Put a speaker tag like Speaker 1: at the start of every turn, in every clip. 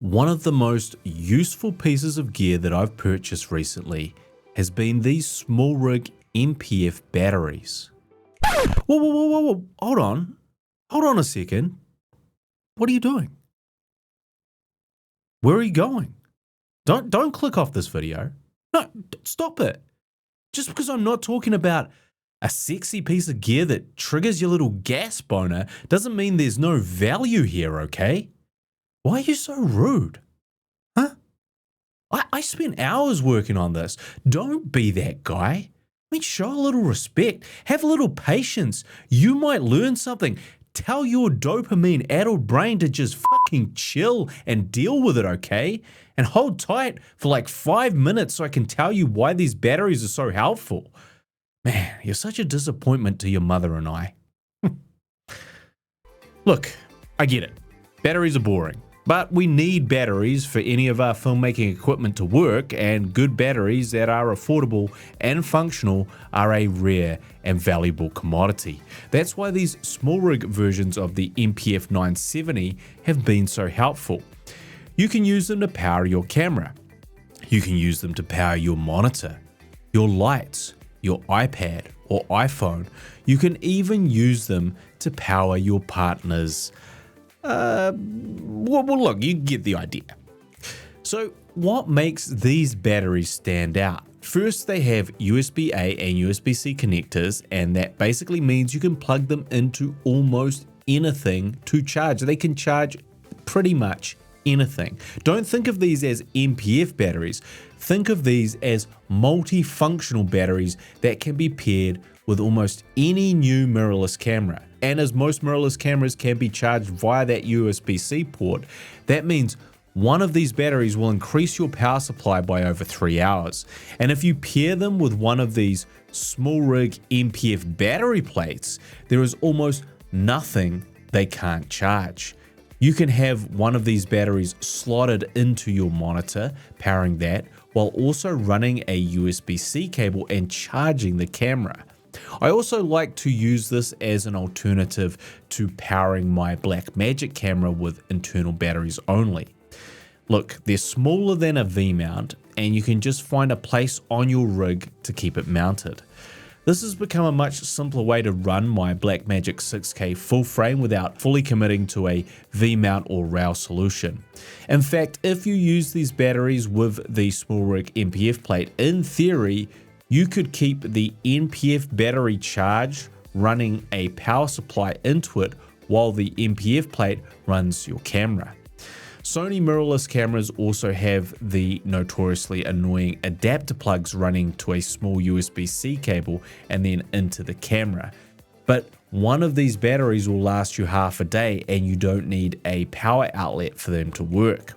Speaker 1: One of the most useful pieces of gear that I've purchased recently has been these SmallRig NPF batteries. Whoa, hold on a second. What are you doing? Where are you going? Don't click off this video. No, stop it. Just because I'm not talking about a sexy piece of gear that triggers your little gas boner doesn't mean there's no value here, okay? Why are you so rude? Huh? I spent hours working on this. Don't be that guy. I mean, show a little respect. Have a little patience. You might learn something. Tell your dopamine-addled brain to just fucking chill and deal with it, okay? And hold tight for like 5 minutes so I can tell you why these batteries are so helpful. Man, you're such a disappointment to your mother and I. Look, I get it. Batteries are boring. But we need batteries for any of our filmmaking equipment to work, and good batteries that are affordable and functional are a rare and valuable commodity. That's why these SmallRig versions of the NPF 970 have been so helpful. You can use them to power your camera. You can use them to power your monitor, your lights, your iPad or iPhone. You can even use them to power your partner's well, look, you get the idea. So what makes these batteries stand out? First, they have USB-A and USB-C connectors, and that basically means you can plug them into almost anything to charge. They can charge pretty much anything. Don't think of these as NPF batteries. Think of these as multifunctional batteries that can be paired with almost any new mirrorless camera. And as most mirrorless cameras can be charged via that USB-C port, that means one of these batteries will increase your power supply by over 3 hours. And if you pair them with one of these SmallRig NPF battery plates, there is almost nothing they can't charge. You can have one of these batteries slotted into your monitor, powering that, while also running a USB-C cable and charging the camera. I also like to use this as an alternative to powering my Blackmagic camera with internal batteries only. Look, they're smaller than a V-mount, and you can just find a place on your rig to keep it mounted. This has become a much simpler way to run my Blackmagic 6K full frame without fully committing to a V-mount or rail solution. In fact, if you use these batteries with the SmallRig NPF plate, in theory, you could keep the NPF battery charged, running a power supply into it while the NPF plate runs your camera. Sony mirrorless cameras also have the notoriously annoying adapter plugs running to a small USB-C cable and then into the camera. But one of these batteries will last you half a day and you don't need a power outlet for them to work.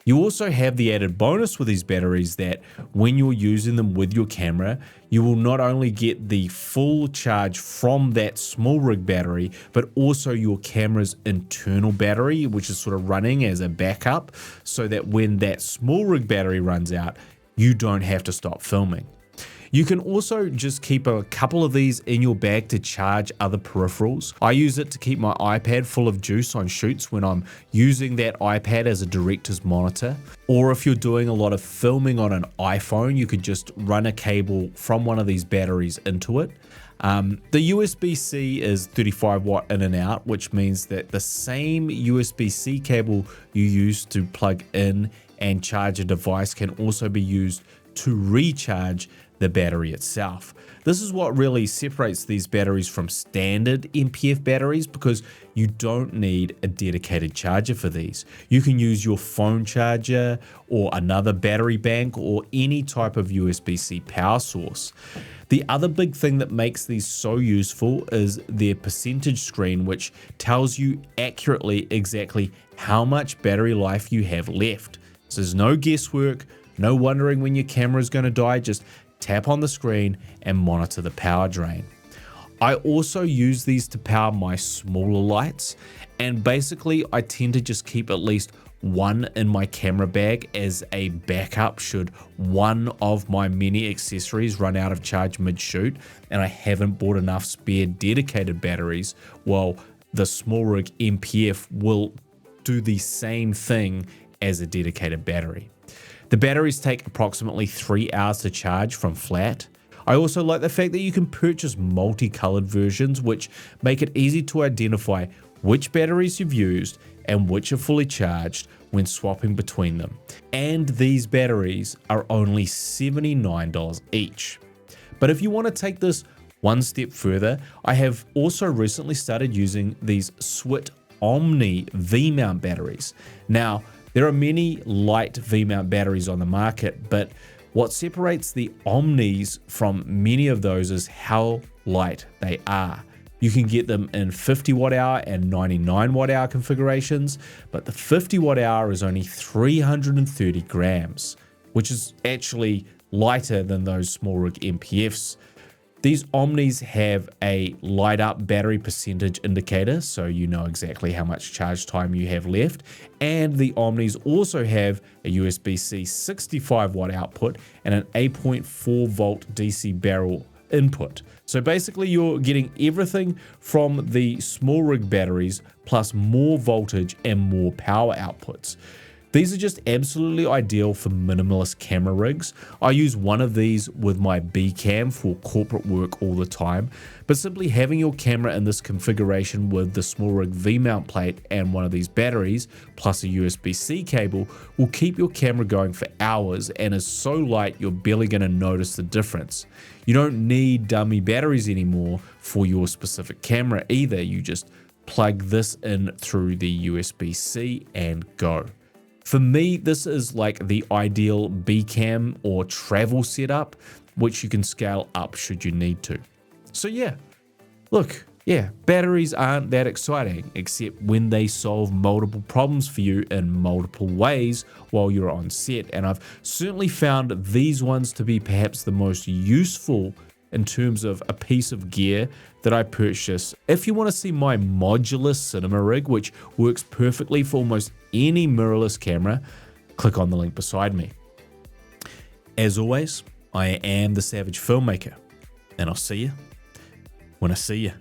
Speaker 1: You also have the added bonus with these batteries that when you're using them with your camera, you will not only get the full charge from that SmallRig battery, but also your camera's internal battery, which is sort of running as a backup, so that when that SmallRig battery runs out, you don't have to stop filming. You can also just keep a couple of these in your bag to charge other peripherals. I use it to keep my iPad full of juice on shoots when I'm using that iPad as a director's monitor. Or if you're doing a lot of filming on an iPhone, you could just run a cable from one of these batteries into it. The USB-C is 35 watt in and out, which means that the same USB-C cable you use to plug in and charge a device can also be used to recharge the battery itself. This is what really separates these batteries from standard NPF batteries, because you don't need a dedicated charger for these. You can use your phone charger or another battery bank or any type of USB-C power source. The other big thing that makes these so useful is their percentage screen, which tells you accurately exactly how much battery life you have left. So there's no guesswork, no wondering when your camera is going to die. Just tap on the screen and monitor the power drain. I also use these to power my smaller lights, and basically I tend to just keep at least one in my camera bag as a backup should one of my many accessories run out of charge mid-shoot and I haven't bought enough spare dedicated batteries. Well, the SmallRig NPF will do the same thing as a dedicated battery. The batteries take approximately 3 hours to charge from flat. I also like the fact that you can purchase multicolored versions, which make it easy to identify which batteries you've used and which are fully charged when swapping between them. And these batteries are only $79 each. But if you want to take this one step further, I have also recently started using these Swit Omni V-mount batteries. Now, there are many light V-mount batteries on the market, but what separates the Omnis from many of those is how light they are. You can get them in 50 watt hour and 99 watt hour configurations, but the 50 watt hour is only 330 grams, which is actually lighter than those SmallRig NPFs. These Omnis have a light up battery percentage indicator, so you know exactly how much charge time you have left. And the Omnis also have a USB-C 65 watt output and an 8.4 volt DC barrel input. So basically you're getting everything from the SmallRig batteries plus more voltage and more power outputs. These are just absolutely ideal for minimalist camera rigs. I use one of these with my B cam for corporate work all the time, but simply having your camera in this configuration with the SmallRig V-mount plate and one of these batteries plus a USB-C cable will keep your camera going for hours and is so light you're barely going to notice the difference. You don't need dummy batteries anymore for your specific camera either. You just plug this in through the USB-C and go. For me, this is like the ideal B-cam or travel setup, which you can scale up should you need to. So yeah, look, batteries aren't that exciting, except when they solve multiple problems for you in multiple ways while you're on set. And I've certainly found these ones to be perhaps the most useful in terms of a piece of gear that I purchased. If you want to see my modular cinema rig, which works perfectly for almost any mirrorless camera, click on the link beside me. As always, I am the Savage Filmmaker, and I'll see you when I see you.